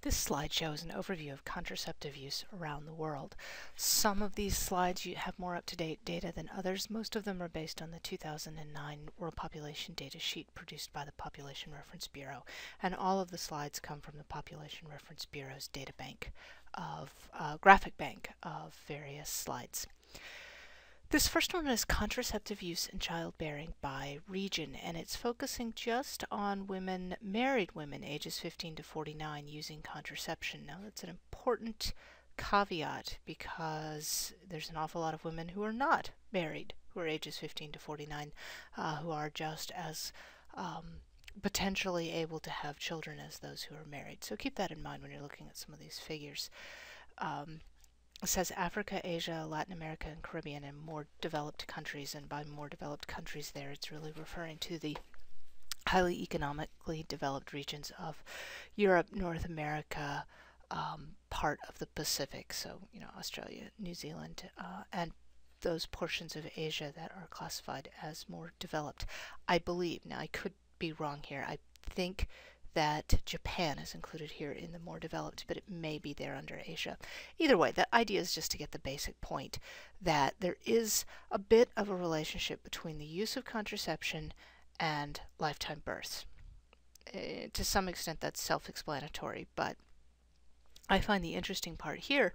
This slideshow is an overview of contraceptive use around the world. Some of these slides have more up-to-date data than others. Most of them are based on the 2009 World Population Data Sheet produced by the Population Reference Bureau, and all of the slides come from the Population Reference Bureau's data bank of graphic bank of various slides. This first one is contraceptive use and childbearing by region, and it's focusing just on women, married women, ages 15 to 49 using contraception. Now that's an important caveat because there's an awful lot of women who are not married, who are ages 15 to 49, who are just as potentially able to have children as those who are married. So keep that in mind when you're looking at some of these figures. It says Africa, Asia, Latin America, and Caribbean, and more developed countries, and by more developed countries there, it's really referring to the highly economically developed regions of Europe, North America, part of the Pacific, so Australia, New Zealand, and those portions of Asia that are classified as more developed. I believe, now I could be wrong here, I think that Japan is included here in the more developed, but it may be there under Asia. Either way, the idea is just to get the basic point that there is a bit of a relationship between the use of contraception and lifetime births. To some extent that's self-explanatory, but I find the interesting part here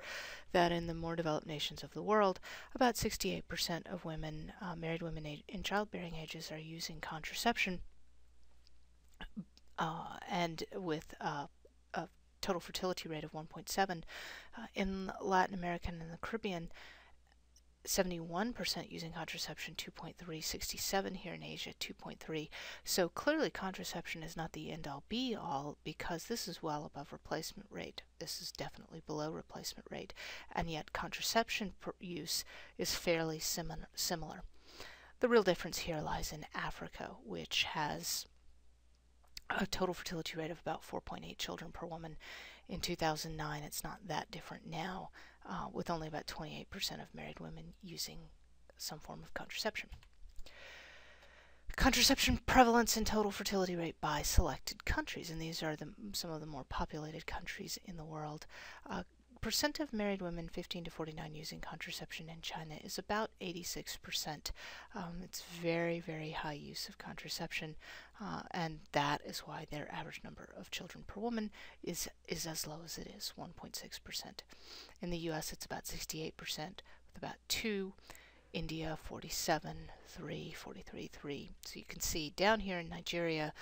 that in the more developed nations of the world, about 68% of women, married women in childbearing ages, are using contraception, and with a total fertility rate of 1.7. In Latin America and in the Caribbean, 71% using contraception, 2.3, 67 here in Asia, 2.3. So clearly contraception is not the end-all be-all because this is well above replacement rate. This is definitely below replacement rate, and yet contraception use is fairly similar. The real difference here lies in Africa, which has a total fertility rate of about 4.8 children per woman. In 2009, it's not that different now, with only about 28% of married women using some form of contraception. Contraception prevalence and total fertility rate by selected countries, and these are some of the more populated countries in the world. Percent of married women 15 to 49 using contraception in China is about 86%. It's very, very high use of contraception, and that is why their average number of children per woman is as low as it is, 1.6%. In the US, it's about 68%, with about 2. India, 47, 3, 43, 3. So you can see down here in Nigeria,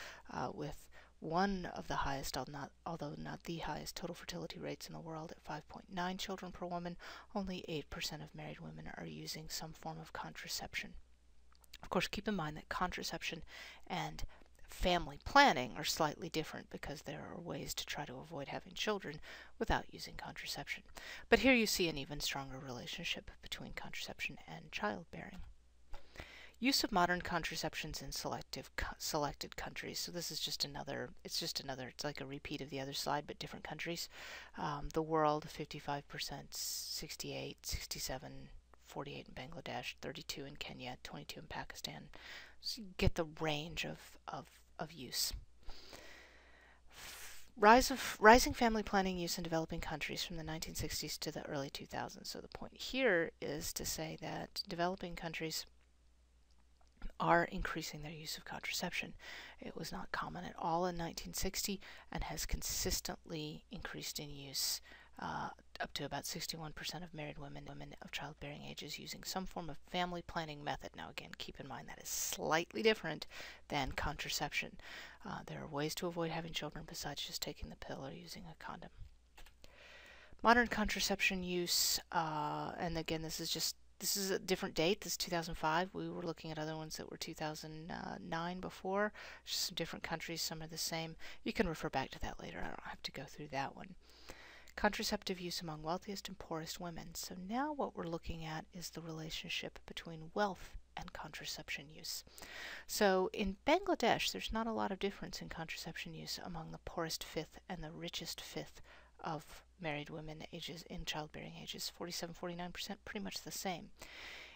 with one of the highest, although not the highest, total fertility rates in the world at 5.9 children per woman, only 8% of married women are using some form of contraception. Of course, keep in mind that contraception and family planning are slightly different because there are ways to try to avoid having children without using contraception. But here you see an even stronger relationship between contraception and childbearing. Use of modern contraceptions in selected countries. So this is just another, it's like a repeat of the other slide, but different countries. The world, 55%, 68, 67, 48 in Bangladesh, 32 in Kenya, 22 in Pakistan. So you get the range of use. Rising family planning use in developing countries from the 1960s to the early 2000s. So the point here is to say that developing countries are increasing their use of contraception. It was not common at all in 1960 and has consistently increased in use, up to about 61% of married women of childbearing ages using some form of family planning method. Now again, keep in mind that is slightly different than contraception. There are ways to avoid having children besides just taking the pill or using a condom. Modern contraception use, and again this is a different date. This is 2005. We were looking at other ones that were 2009 before. Just some different countries, some are the same. You can refer back to that later. I don't have to go through that one. Contraceptive use among wealthiest and poorest women. So now what we're looking at is the relationship between wealth and contraception use. So in Bangladesh, there's not a lot of difference in contraception use among the poorest fifth and the richest fifth of married women ages in childbearing ages, 47-49%, pretty much the same.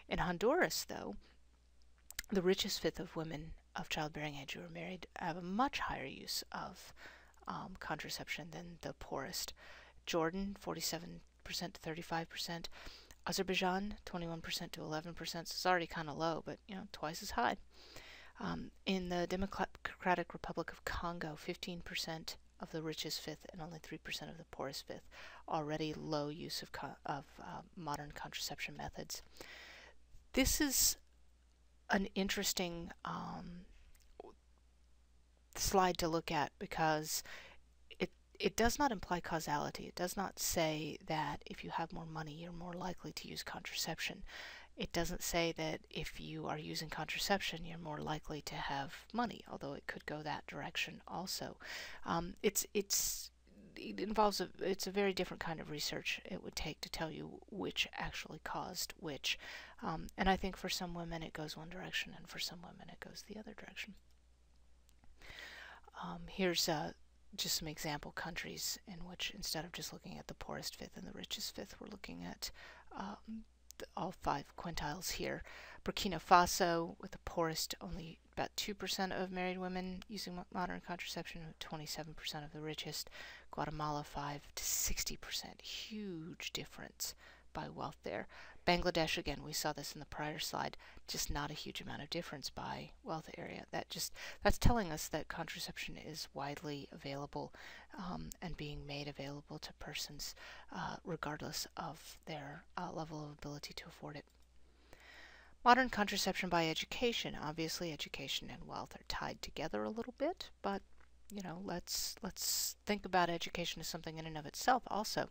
In Honduras, though, the richest fifth of women of childbearing age who are married have a much higher use of contraception than the poorest. Jordan, 47% to 35%. Azerbaijan, 21% to 11%. So it's already kind of low, but twice as high. In the Democratic Republic of Congo, 15% of the richest fifth and only 3% of the poorest fifth. Already low use of modern contraception methods. This is an interesting slide to look at because it does not imply causality. It does not say that if you have more money, you're more likely to use contraception. It doesn't say that if you are using contraception, you're more likely to have money, although it could go that direction also. It's a very different kind of research it would take to tell you which actually caused which. And I think for some women it goes one direction, and for some women it goes the other direction. Here's just some example countries in which, instead of just looking at the poorest fifth and the richest fifth, we're looking at all 5 quintiles here. Burkina Faso, with the poorest, only about 2% of married women using modern contraception, 27% of the richest. Guatemala, 5 to 60%. Huge difference by wealth there. Bangladesh, again, we saw this in the prior slide, just not a huge amount of difference by wealth area. That's telling us that contraception is widely available and being made available to persons regardless of their level of ability to afford it. Modern contraception by education. Obviously, education and wealth are tied together a little bit, but let's think about education as something in and of itself also.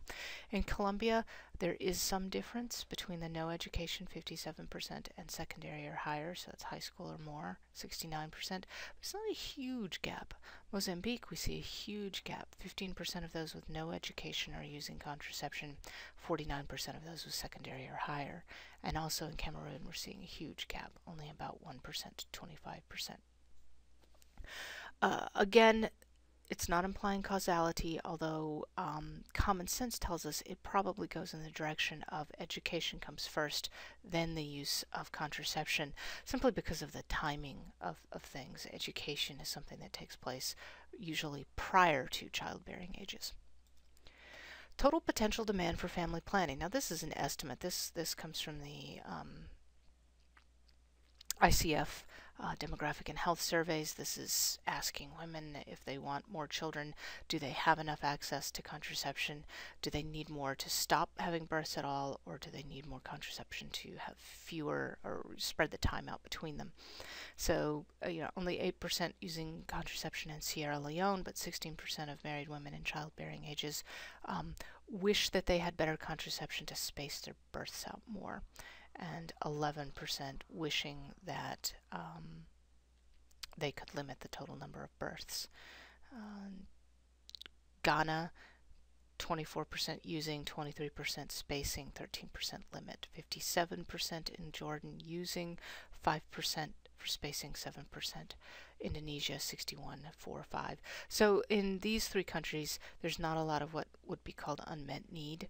In Colombia, there is some difference between the no education, 57%, and secondary or higher, so that's high school or more, 69%. But it's not a huge gap. Mozambique, we see a huge gap. 15% of those with no education are using contraception, 49% of those with secondary or higher. And also in Cameroon, we're seeing a huge gap, only about 1% to 25%. Again, it's not implying causality, although common sense tells us it probably goes in the direction of education comes first, then the use of contraception, simply because of the timing of things. Education is something that takes place usually prior to childbearing ages. Total potential demand for family planning. Now this is an estimate. This comes from the ICF demographic and health surveys. This is asking women if they want more children. Do they have enough access to contraception? Do they need more to stop having births at all, or do they need more contraception to have fewer or spread the time out between them? So only 8% using contraception in Sierra Leone, but 16% of married women in childbearing ages wish that they had better contraception to space their births out more, and 11% wishing that they could limit the total number of births. Ghana, 24% using, 23% spacing, 13% limit. 57% in Jordan using, 5% for spacing, 7%. Indonesia, 61, 4, 5. So in these 3 countries, there's not a lot of what would be called unmet need.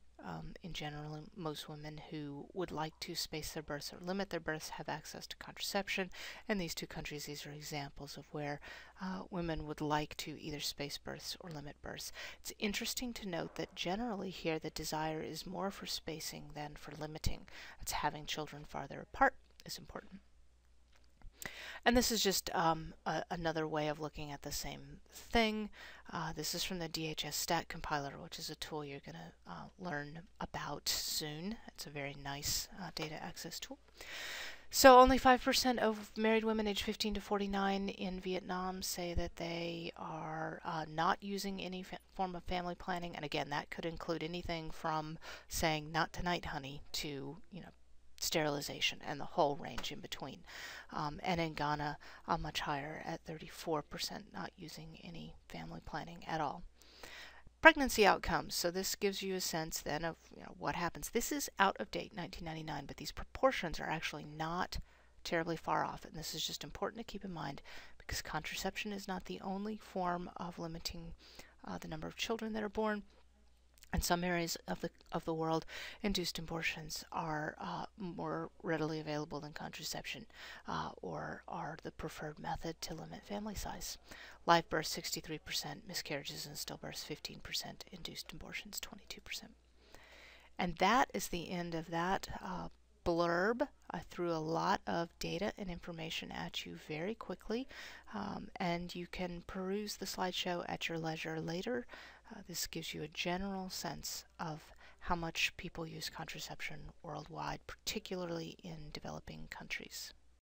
In general, most women who would like to space their births or limit their births have access to contraception. In these 2 countries, these are examples of where women would like to either space births or limit births. It's interesting to note that generally here the desire is more for spacing than for limiting. It's having children farther apart is important. And this is just another way of looking at the same thing. This is from the DHS Stat Compiler, which is a tool you're going to learn about soon. It's a very nice data access tool. So only 5% of married women aged 15 to 49 in Vietnam say that they are not using any form of family planning. And again, that could include anything from saying, "Not tonight, honey," to, sterilization, and the whole range in between. And in Ghana, much higher at 34%, not using any family planning at all. Pregnancy outcomes. So this gives you a sense then of what happens. This is out of date, 1999, but these proportions are actually not terribly far off. And this is just important to keep in mind because contraception is not the only form of limiting the number of children that are born. In some areas of the world, induced abortions are more readily available than contraception, or are the preferred method to limit family size. Live births 63%, miscarriages and stillbirths 15%, induced abortions 22%. And that is the end of that blurb. I threw a lot of data and information at you very quickly, and you can peruse the slideshow at your leisure later. This gives you a general sense of how much people use contraception worldwide, particularly in developing countries.